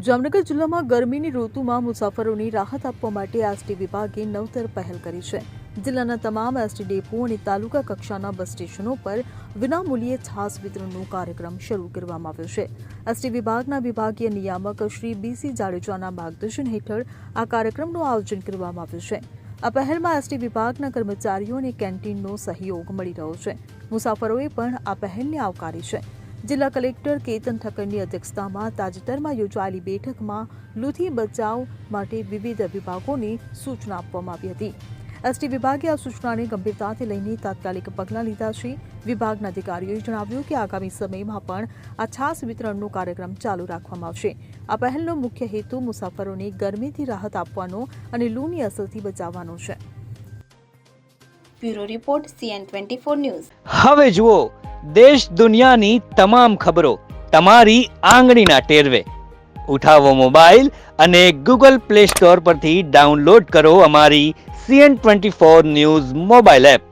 જામનગર જિલ્લામાં ગરમીની ઋતુમાં મુસાફરોની રાહત આપવા માટે એસટી વિભાગે નવતર પહેલ કરી છે. જિલ્લાના તમામ એસટી ડેપો અને તાલુકા કક્ષાના બસ સ્ટેશનો પર વિનામૂલ્યે છાસ વિતરણનો કાર્યક્રમ શરૂ કરવામાં આવ્યો છે. એસટી વિભાગના વિભાગીય નિયામક શ્રી BC જાડેજાના માર્ગદર્શન હેઠળ આ કાર્યક્રમનું આયોજન કરવામાં આવ્યું છે. આ પહેલમાં એસટી વિભાગના કર્મચારીઓ અને કેન્ટીનનો સહયોગ મળી રહ્યો છે. મુસાફરોએ પણ આ પહેલને આવકારી છે. જિલ્લા કલેક્ટર કેતન ઠક્કરની અધ્યક્ષતામાં તાજેતરમાં યોજાયેલી બેઠકમાં લૂથી બચાવ માટે વિવિધ વિભાગોને સૂચના આપવામાં આવી હતી. એસટી વિભાગે આ સૂચનાને ગંભીરતાથી લઈને તાત્કાલિક પગલાં લીધા છે. વિભાગના અધિકારીઓએ જણાવ્યું કે આગામી સમયમાં પણ આ છાસ વિતરણનો કાર્યક્રમ ચાલુ રાખવામાં આવશે. આ પહેલનો મુખ્ય હેતુ મુસાફરોને ગરમીથી રાહત આપવાનો અને લૂની અસરથી બચાવવાનો છે. Bureau report CN24 news. હવે જુઓ દેશ દુનિયાની તમામ ખબરો તમારી આંગળીના ટેરવે. ઉઠાવો મોબાઈલ અને Google Play Store પરથી ડાઉનલોડ કરો અમારી CN24 ન્યૂઝ મોબાઈલ એપ.